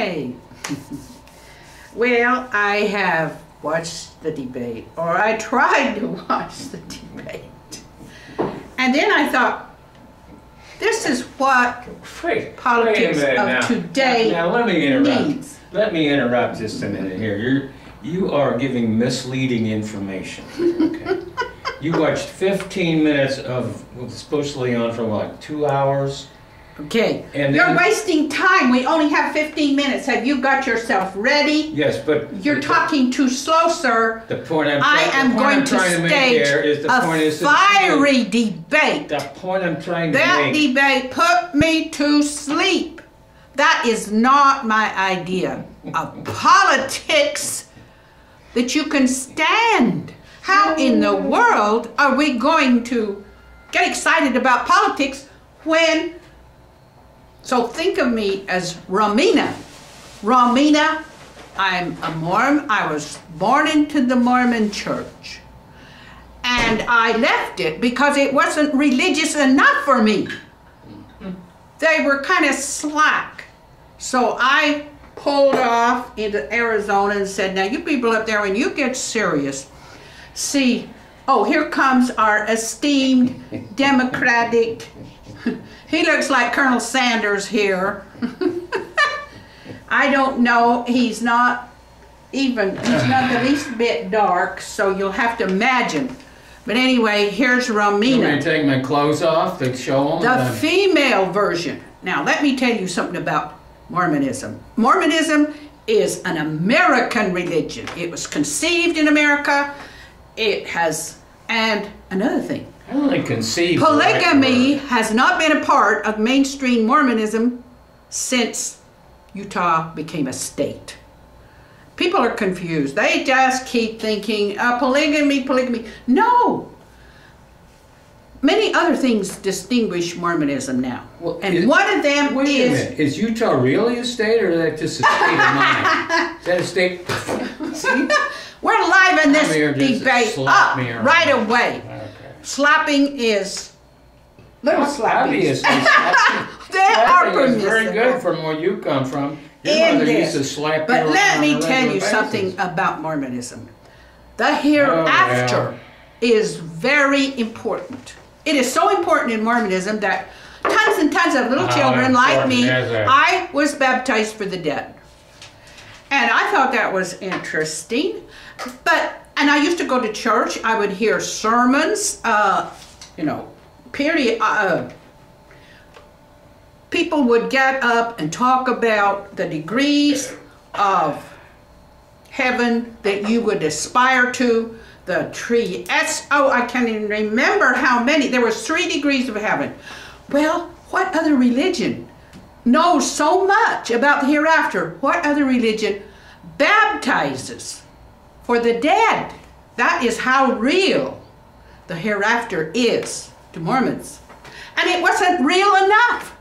Hi. Well, I have watched the debate, or I tried to watch the debate. And then I thought, this is what politics of today now let me interrupt. needs. Let me interrupt just a minute here. You are giving misleading information. Okay. You watched 15 minutes of what's supposedly on for like 2 hours. Okay, And you're then- wasting time. We only have 15 minutes. Have you got yourself ready? Yes, but You're talking too slow, sir. The point I'm, I am going to trying to make stage here is the point a is fiery debate. the point I'm trying to That make. debate put me to sleep. That is not my idea of politics that you can stand. How in the world are we going to get excited about politics when... So think of me as Romina. Romina, I'm a Mormon. I was born into the Mormon church. And I left it because it wasn't religious enough for me. They were kind of slack. So I pulled off into Arizona and said, now you people up there, when you get serious, see, oh, here comes our esteemed Democratic, he looks like Colonel Sanders here. I don't know, he's not the least bit dark, so you'll have to imagine. But anyway, here's I'm going Romina. to take my clothes off to show them. The female version. Now, let me tell you something about Mormonism. Mormonism is an American religion. It was conceived in America. It has, and another thing, I only conceive. polygamy has not been a part of mainstream Mormonism since Utah became a state. People are confused. They just keep thinking, polygamy, polygamy. No. Many other things distinguish Mormonism now. Well, And one of them Wait a is... minute. Is Utah really a state, or is that just a state of mind? Is that a state? See? We're liven this Come here, just debate slap up me around. right away. Okay. Slapping is... Little slapping. Obviously, They are slapping is very permissible. good from where you come from. Your In mother this. used to slap you But around let on me a tell regular you basis. something about Mormonism. The hereafter is very important. It is so important in Mormonism that tons and tons of little children like me, important is it? I was baptized for the dead. And I thought that was interesting. And I used to go to church. I would hear sermons, people would get up and talk about the degrees of heaven that you would aspire to, the tree. I can't even remember how many. There was 3 degrees of heaven. Well, what other religion knows so much about the hereafter? What other religion baptizes for the dead? That is how real the hereafter is to Mormons. And it wasn't real enough.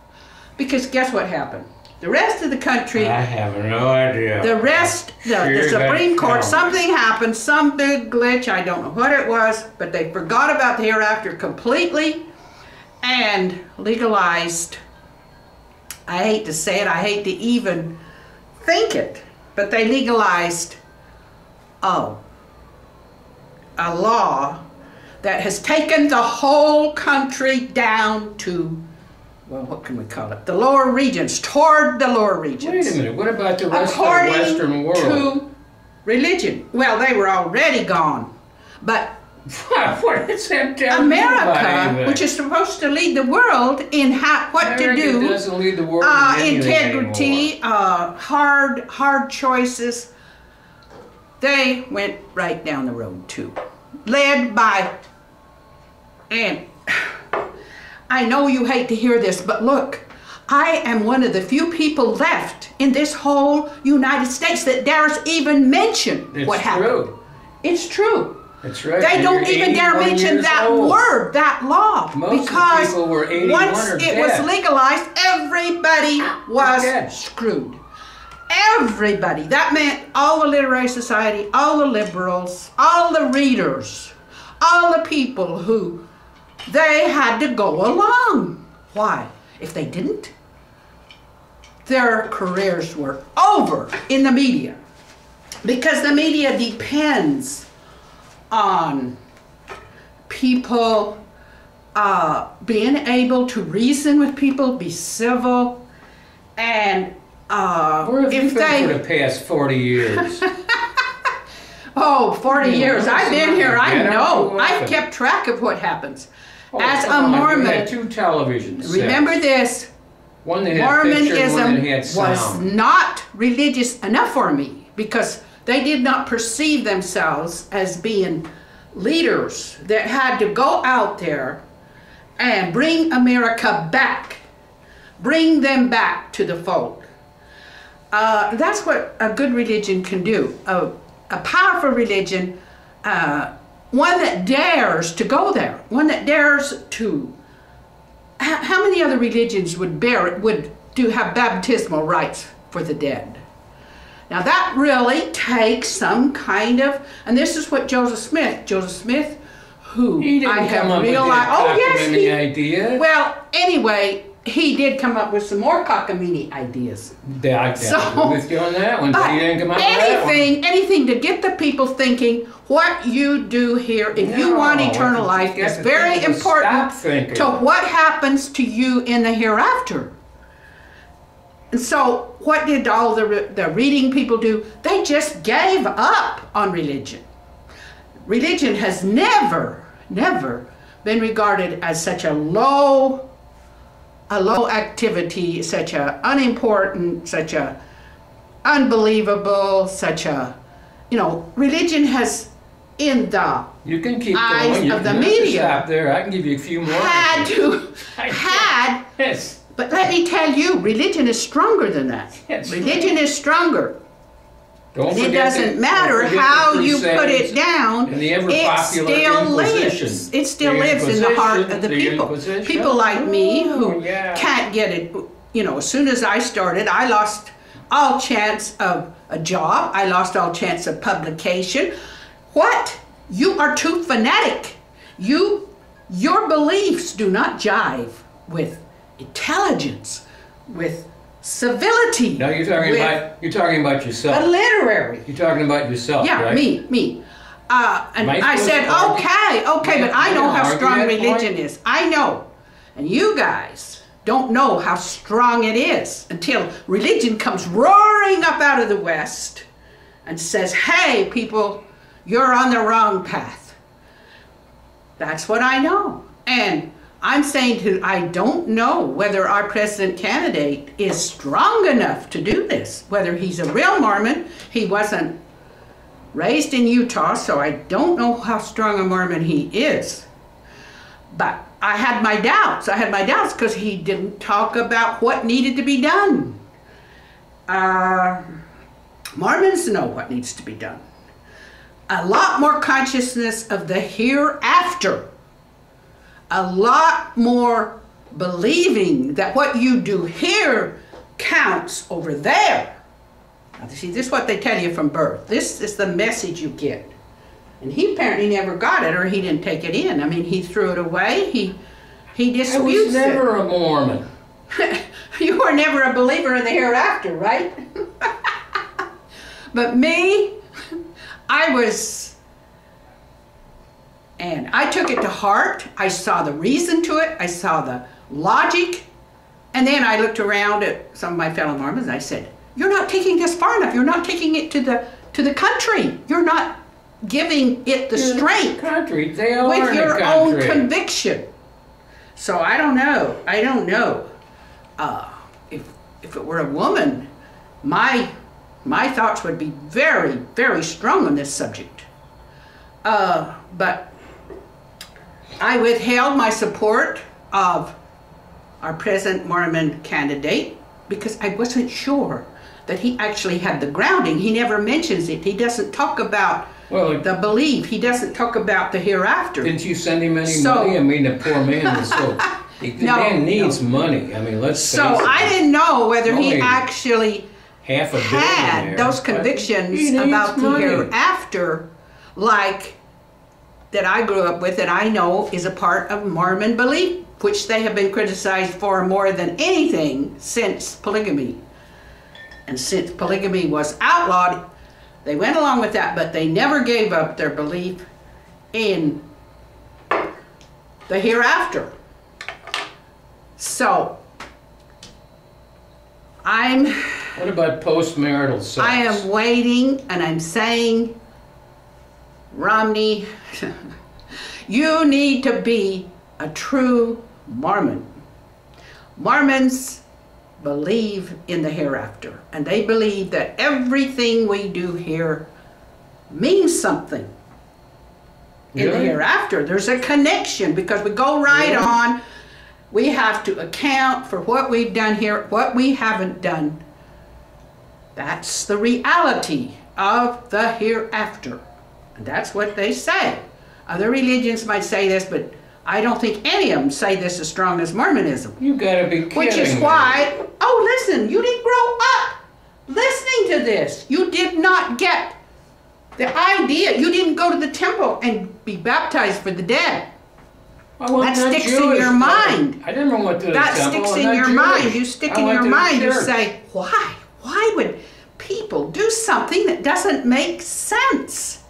Because guess what happened? The rest of the country, I have no idea. the Supreme Court, something happened, some big glitch, I don't know what it was, but they forgot about the hereafter completely and legalized, I hate to say it, I hate to even think it, but they legalized, a law that has taken the whole country down to, well, what can we call it? The lower regions, toward the lower regions. Wait a minute. What about the rest According of the Western world? to religion. Well, they were already gone. But What does that tell America, anybody? which is supposed to lead the world in what to America do, doesn't lead the world in anything integrity, anymore. hard choices, they went right down the road too. Led by, and I know you hate to hear this, but look, I am one of the few people left in this whole United States that dares even mention what happened. True. It's true. That's right. They And don't you're even dare 81 mention years that old. word, that law, Most of the because people were 81 once or it was dead. legalized, everybody was dead. screwed. Everybody. That meant all the literary society, all the liberals, all the readers, all the people who they had to go along. Why? If they didn't, their careers were over in the media, because the media depends on people being able to reason with people, be civil, and Where have you if been for they... the past 40 years? Oh, 40 years. I've been here. I Get out know. too I've often. kept track of what happens. Oh, As a come on, you Mormon, had 2 television sets. remember this, One that had picture, one that Mormonism had was sound. not religious enough for me, because they did not perceive themselves as being leaders that had to go out there and bring America back, bring them back to the fold. That's what a good religion can do. A powerful religion, one that dares to go there, one that dares to... How many other religions would have baptismal rites for the dead? Now that really takes some kind of, and this is what Joseph Smith, who He didn't I come have up with realized, that oh yes, cockamamie idea. well, anyway, he did come up with some more cockamamie ideas. I agree with you on that one, but he didn't come up with that one. Anything to get the people thinking what you do here, if you want eternal life, you is have to very think to stop important thinking. to what happens to you in the hereafter. And so what did all the reading people do? They just gave up on religion. Religion has never been regarded as such a low activity, such a unimportant, such a unbelievable, such a, religion has, in the You can keep eyes going. You of the don't have to media, stop there. I can give you a few more. Yes. But let me tell you, religion is stronger than that. Yes, Religion is stronger. Don't And it forget doesn't matter how you put it down, and the ever it popular still Inquisition. lives. It still The lives in the heart of the Inquisition, people. Inquisition. People like me who Oh, yeah. can't get it. As soon as I started, I lost all chance of a job. I lost all chance of publication. What? You are too fanatic. Your beliefs do not jive with intelligence, with civility. No, you're talking about yourself. A literary. You're talking about yourself, Yeah, right? me. And Am I I supposed said, to argue? okay, but I Yeah, know how argue strong that religion point? is. I know. And you guys don't know how strong it is until religion comes roaring up out of the West and says, hey, people, you're on the wrong path. That's what I know. And I'm saying I don't know whether our president candidate is strong enough to do this, whether he's a real Mormon. He wasn't raised in Utah, so I don't know how strong a Mormon he is. But I had my doubts. I had my doubts because he didn't talk about what needed to be done. Mormons know what needs to be done. A lot more consciousness of the hereafter. A lot more believing that what you do here counts over there. Now, see, this is what they tell you from birth. This is the message you get. And he apparently never got it, or he didn't take it in. I mean, he threw it away. He disputes I was it. never a Mormon. You were never a believer in the hereafter, right? But me, I was, and I took it to heart. I saw the reason to it. I saw the logic. And then I looked around at some of my fellow Mormons and I said, you're not taking this far enough. You're not taking it to the country. You're not giving it the strength Country, they are with in your the own country. conviction. So I don't know. If it were a woman, my thoughts would be very, very strong on this subject. But I withheld my support of our present Mormon candidate because I wasn't sure that he actually had the grounding. He never mentions it. He doesn't talk about the belief. He doesn't talk about the hereafter. Didn't you send him any money? I mean, the poor man was so... The man needs money. I mean, let's face it. So I didn't know whether he Only actually half a had billionaire, those but convictions he needs about the money. hereafter, like that I grew up with, that I know is a part of Mormon belief, which they have been criticized for more than anything since polygamy. And since polygamy was outlawed, they went along with that, but they never gave up their belief in the hereafter. So, What about post-marital sex? I am waiting, and I'm saying, Romney, you need to be a true Mormon. Mormons believe in the hereafter, and they believe that everything we do here means something in the Really? hereafter. There's a connection because we go right Really? on. We have to account for what we've done here, what we haven't done. That's the reality of the hereafter. And that's what they say. Other religions might say this, but I don't think any of them say this as strong as Mormonism. You gotta be kidding Which is me. why, oh listen, you didn't grow up listening to this. You did not get the idea. You didn't go to the temple and be baptized for the dead. I went That to sticks in Jewish your temple. mind. I never went to the That temple. sticks I'm in not your Jewish. mind. You stick I in went your to the mind. You church. say, why? Why would people do something that doesn't make sense?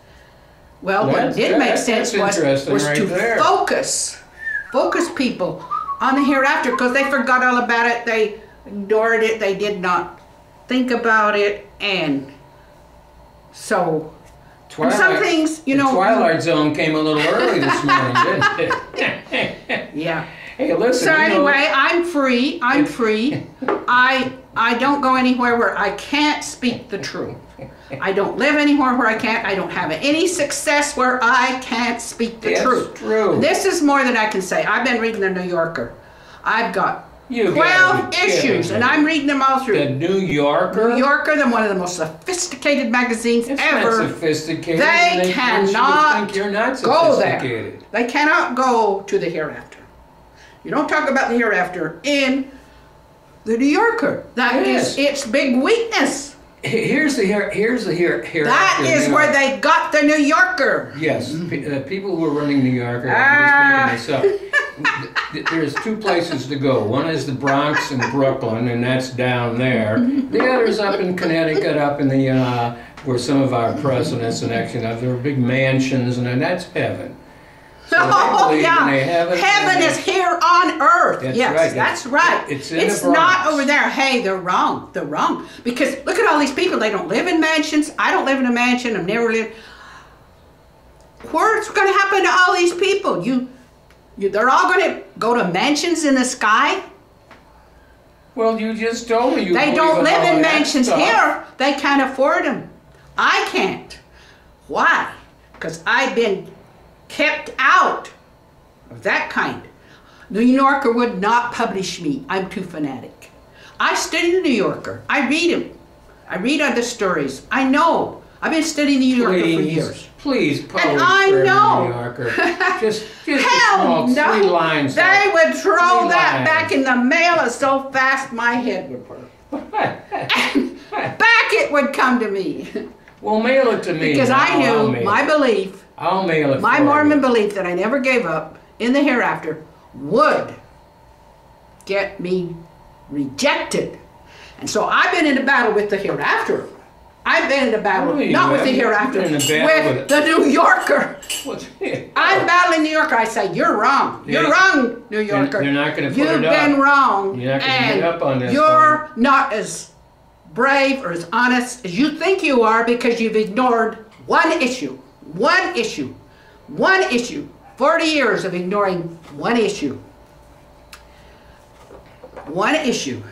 Well, what did make sense was right to there. focus people on the hereafter, because they forgot all about it. They ignored it. They did not think about it, and so and some things, you know. The Twilight Zone came a little early this morning, didn't it? Yeah. Hey, listen. So you know, anyway, I'm free. I'm free. I don't go anywhere where I can't speak the truth. I don't live anywhere where I can't. I don't have any success where I can't speak the That's truth. true. This is more than I can say. I've been reading the New Yorker. I've got You 12 gotta be kidding issues, me. and I'm reading them all through. The New Yorker. New Yorker, they're one of the most sophisticated magazines It's ever. not sophisticated. They and cannot think you're not go there. sophisticated. They cannot go to the hereafter. You don't talk about the hereafter in the New Yorker. That Yes. is its big weakness. Here's the hereafter. That is New where York. they got the New Yorker. Yes, people who are running New Yorker, I'm just making this up. There's two places to go. One is the Bronx and Brooklyn, and that's down there. The other's up in Connecticut, up in the where some of our presidents and actually there are big mansions, and then that's heaven. So they Oh believe in yeah, a heaven. heaven is here on earth. That's Yes, right. that's right. It's in the It's Bronx. not over there. Hey, they're wrong. They're wrong. Because look at all these people. They don't live in mansions. I don't live in a mansion. I've never lived. What's going to happen to all these people? They're all going to go to mansions in the sky. Well, you just told me you They believe don't live all in that mansions stuff. here. They can't afford them. I can't. Why? Because I've been kept out of that kind. New Yorker would not publish me. I'm too fanatic. I study the New Yorker. I read him. I read other stories. I know. I've been studying the New Yorker for years. Please publish And I for know. the New Yorker. Just a Hell small no. 3 lines. They would throw Three that lines. back in the mail so fast my head would hurt. Back it would come to me. Well, mail it to me. Because now. I I'll knew mail my it. belief, I'll mail it my for Mormon you. belief that I never gave up in the hereafter would get me rejected. And so I've been in a battle with the hereafter. I've been in a battle, No, you not with the haven't. hereafter, You've been in a battle with with the New Yorker. What's I'm battling New Yorker. I say, you're wrong. You're Yeah. wrong, New Yorker. They're not gonna put You've it up. been wrong. You're not gonna and get up on this you're not as brave or as honest as you think you are because you've ignored one issue. One issue. One issue. 40 years of ignoring one issue. One issue.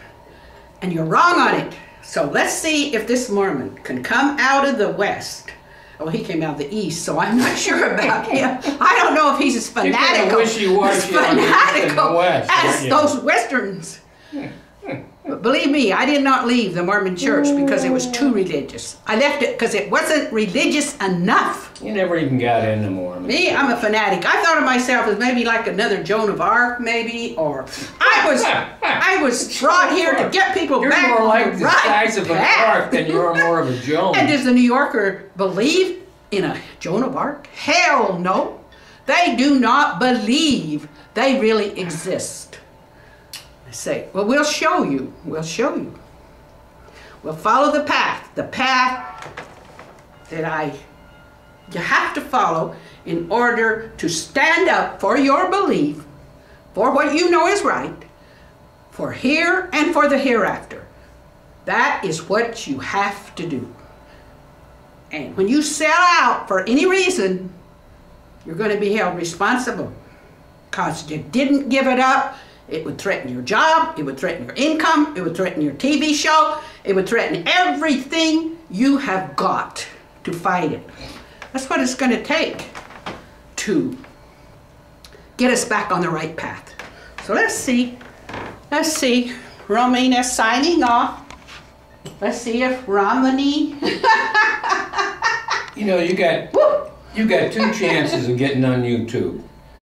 And you're wrong on it. So let's see if this Mormon can come out of the West. Oh, he came out of the East, so I'm not sure about him. I don't know if he's as kinda fanatical, wishy-washy on the East and the West, as aren't you? those Westerns. But believe me, I did not leave the Mormon church because it was too religious. I left it because it wasn't religious enough. You never even got into Mormon. Me, I'm a fanatic. I thought of myself as maybe like another Joan of Arc, maybe, or I was brought here to get people You're back more on like the right size of an path. ark than you're more of a Joan. And does the New Yorker believe in a Joan of Arc? Hell no. They do not believe they really exist. I say, well, we'll show you. We'll show you. will follow the path that you have to follow in order to stand up for your belief, for what you know is right, for here and for the hereafter. That is what you have to do. And when you sell out for any reason, you're going to be held responsible because you didn't give it up. It would threaten your job, it would threaten your income, it would threaten your TV show, it would threaten everything you have got to fight it. That's what it's going to take to get us back on the right path. So let's see. Romina signing off. Let's see if Romney. You know, you got two chances of getting on YouTube.